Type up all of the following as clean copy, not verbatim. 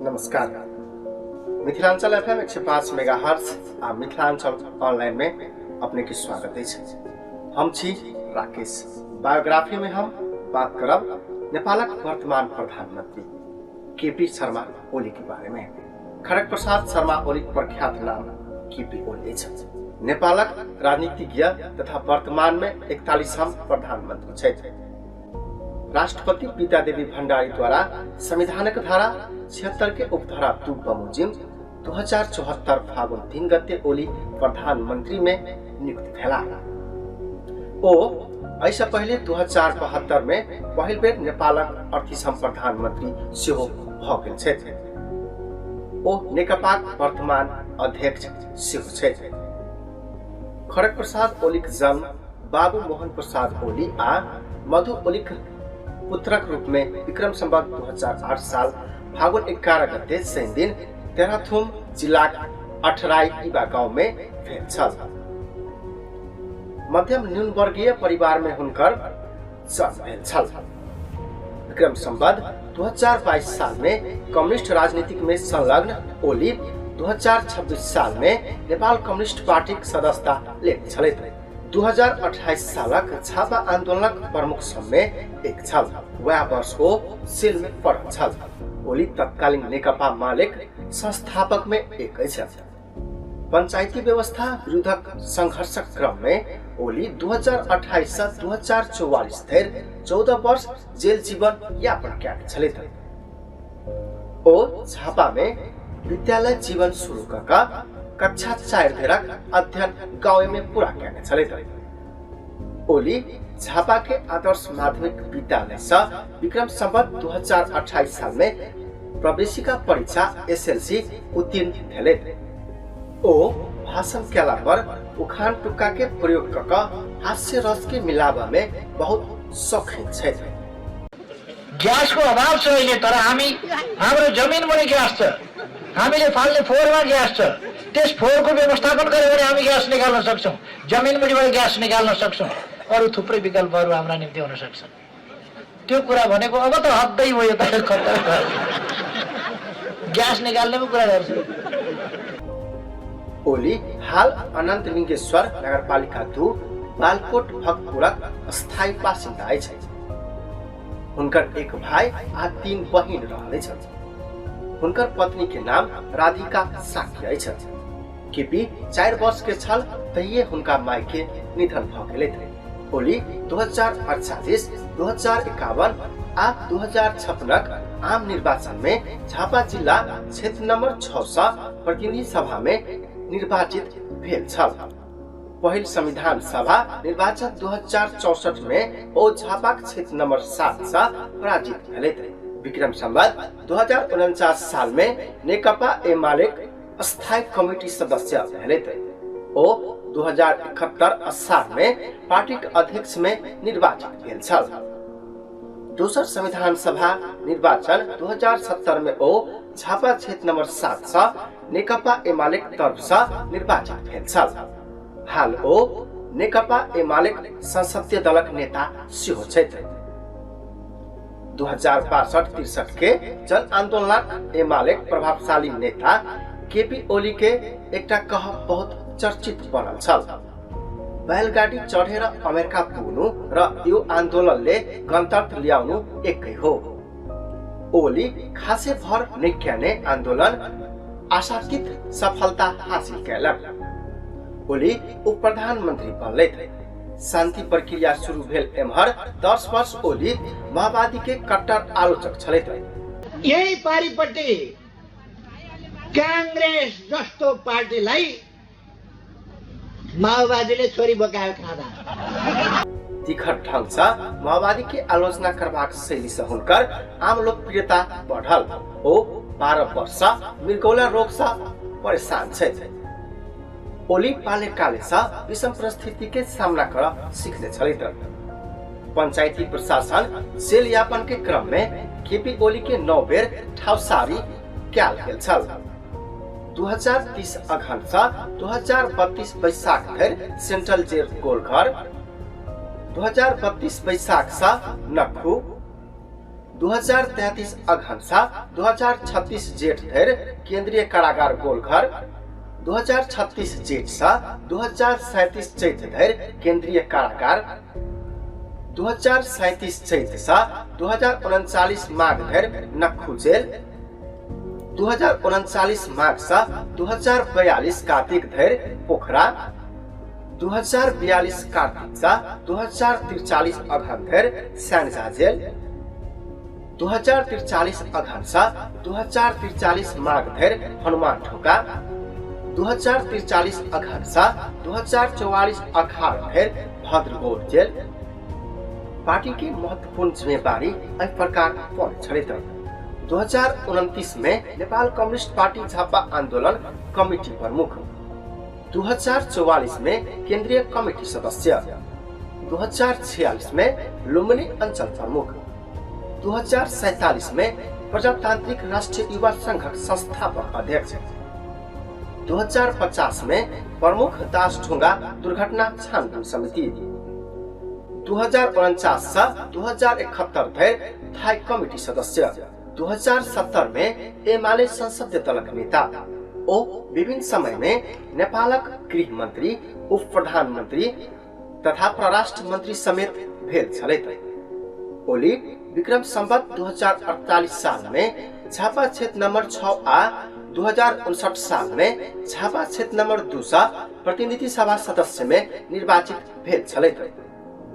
नमस्कार। Mithilanchal FM 105 megahertz आ Mithilanchal online में अपने के स्वागत है। हम छी राकेश। बायोग्राफी में हम बात करब नेपालक वर्तमान प्रधानमंत्री केपी शर्मा ओली के बारे में। खड़ग प्रसाद शर्मा ओली प्रख्यात नाम केपी ओली छ। नेपालक राजनीतिज्ञ तथा वर्तमान में 41वां प्रधानमंत्री छथि। राष्ट्रपति विद्यादेवी भण्डारी द्वारा संविधानक धारा 76 के उपधारा 2 बमोजिम 2074 फागुन 3 गते ओली प्रधानमंत्री में नियुक्त भेला। ओ ऐसा पहले 2072 में पहिल बेर नेपालक 38वां प्रधानमंत्री सेहो भ गेल छथि। ओ नेकपाक वर्तमान अध्यक्ष सेहो छथि। खड़ग प्रसाद ओलीक जन्म बाबू मोहन प्रसाद ओली आ मधु ओलीक पुत्रक रूप में विक्रम संवत 2008 साल फागुन 11 गते शनि दिन तेह्रथुम जिल्लाक अठराई इबा गांव में भेल छल। मध्यम न्यून वर्गीय परिवार में हुनकर जन्म भेल छल। विक्रम संवत 2022 साल में कम्युनिस्ट राजनीतिक में संलग्न ओली 2026 साल में नेपाल कम्युनिस्ट पार्टीक सदस्यता लेने छलथि। 2028 सालक छापा आंदोलनक प्रमुख सब में एक छल। वह वर्ष ओ जेल में पड़ल छल। ओली तत्कालीन नेकपा मालेक संस्थापक में एक छल। पंचायती व्यवस्था विरुद्धक संघर्षक क्रम में ओली 2028 से 2044 धरि 14 वर्ष जेल जीवन यापन कएने छलथि। ओ झापा में विद्यालय जीवन शुरू कका कक्षा 4 धरिक अध्ययन गाँव में पूरा करने छलथि। ओली झापा के आदर्श माध्यमिक विद्यालय से विक्रम संवत 2028 साल में प्रवेशिका परीक्षा SLC उत्तीर्ण भेलथि। ओ भाषण केला पर उखान टुक्का के प्रयोग कका हास्य रस के मिलावा में बहुत शौकीन छथि। ग्यास को अभाव छ अहिले, तर हाम्रो जमिनबाट ग्यास छ। हामीले फाल्ने फोहोरमा ग्यास छ। त्यस फोहोरको व्यवस्थापन गर्यो भने हामी ग्यास निकाल्न सक्छौं। जमिनबाट ग्यास निकाल्न सक्छौं। अरु थुप्रै विकल्पहरू हाम्रा निम्ति हुन सक्छन्। त्यो कुरा भनेको अब त हद्दै भयो त खतरा। ग्यास निकाल्ने पनि कुरा गर्छ। ओली हाल अनन्त लिङ्गेश्वर नगरपालिका 2 बालकोट भक्तपुरक स्थायी बासिन्दा छथि। हुनकर एक भाई आ 3 बहिन रहले छथि। हुनकर पत्नी के नाम राधिका साक्य छथि। केपी 4 वर्ष के छल तहिए हुनका मायके निधन भ गेलथि। ओली 2048, 2051 आ 2056 आम निर्वाचन में झापा जिला क्षेत्र नंबर 6 से प्रतिनिधि सभा में निर्वाचित भेल छल। पहिल संविधान सभा निर्वाचन 2064 में ओ झापा क्षेत्र नंबर 7 से पराजित भेलथि। विक्रम संवत 2049 साल में नेकपा एमालेक स्थायी कमिटी सदस्य भेलथि। ओ 2071 असार में पार्टी के अध्यक्ष में निर्वाचित भेल छल। दोसर संविधान सभा निर्वाचन 2070 में ओ झापा क्षेत्र नंबर 7 से नेकपा एमालेक तरफ से निर्वाचित भेल छल। हाल ओ नेकपा एमालेक संसदीय दलक नेता सेहो छथि। 2062-63 के जन आंदोलनक एमालेक प्रभावशाली नेता केपी ओली के एकटा कह बहुत चर्चित बनल छल। बैलगाडी चढेर अमेरिका पुग्नु र यो आन्दोलनले गणतन्त्र ल्याउनु एकै हो। ओली खासे भर नैक्याने आन्दोलन आशातीत सफलता हासिल कैलक। ओली उप प्रधानमंत्री बनलथि। शांति प्रक्रिया शुरू भेल एम्हर 10 वर्ष ओली माओवादी के कट्टर आलोचक छलथि। यही पारिपट्टि कांग्रेस जस्तो पार्टीलाई माओवादीले छोरी बकायो खाँदा। तीखर ढंग से माओवादी की आलोचना करबाक शैली से हुनकर आम लोकप्रियता बढ़ल। ओ 12 वर्ष मृगौला रोग से परेशान छथि। ओली बाल्यकाले से विषम परिस्थिति के सामना कर सीखने छलथि। पंचायती प्रशासन जेल यापन के क्रम में केपी ओली के 9 बेर ठाउसारी क्याल गेल छल। 2030 अगहन से 2032 वैशाख धरि सेंट्रल जेल गोलघर, 2032 वैशाख से नक्खू, 2033 अघन 2036 जेठ धरि केंद्रीय कारागार गोलघर, 2036 जेठ 2037 चैत धरि केंद्रीय कारागार, 2037 चैत 2039 माघ धरि नक्खु जेल, 2039 माघ 2042 कार्तिक धरि पोखरा, 2042 कार्तिक 2043 अघन धरि स्याङ्जा जेल, 2043 अघन 2043 माघ धरि हनुमान ढोका, 2043 अघन 2044 अखाड़ धरि भद्रगोट जेल। पार्टी की महत्वपूर्ण जिम्मेवारी इस प्रकार पड़े। 2029 में नेपाल कम्युनिस्ट पार्टी झापा आंदोलन कमिटी प्रमुख, 2044 में केंद्रीय कमेटी सदस्य, 2046 में लुम्बिनी अंचल प्रमुख, 2047 में प्रजातांत्रिक राष्ट्रीय युवा संघ संस्थापक अध्यक्ष, 2050 में प्रमुख दासढुंगा दुर्घटना छानबीन समिति, 2049 से 2071 धरि थाई कमिटी सदस्य, 2070 में एमाले संसदीय दलक नेता ओ विभिन्न समय में नेपालक गृह मंत्री, उप प्रधानमंत्री तथा परराष्ट्र मंत्री समेत भेल छलैथ। ओली विक्रम संवत 2048 साल में झापा क्षेत्र नंबर 6 आ 2059 साल में झापा क्षेत्र नंबर 2 सा प्रतिनिधि सभा सदस्य में निर्वाचित भेल छलैथ।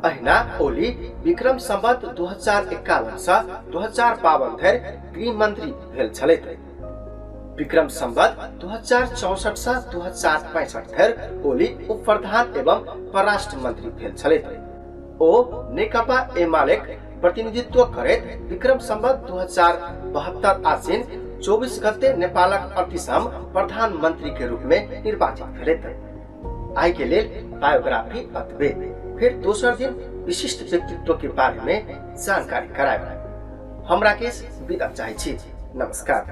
अहिना ओली विक्रम संवत 2051 से 2052 धरि गृह मंत्री भेल छलैथ। विक्रम संवत 2064 से 2065 धरि ओली उप प्रधान एवं परराष्ट्र मंत्री भेल छलैथ। ओ नेकपा एमालेक प्रतिनिधित्व करैत विक्रम संवत 2072 आसिन 24 गते नेपालक 38म प्रधानमंत्री के रूप में निर्वाचित भेलैथ। आइ के लेल बायोग्राफी अतबे, फिर दोसर दिन विशिष्ट व्यक्तित्व के बारे में जानकारी करायब। हम राकेश विदा चाहै छी। नमस्कार।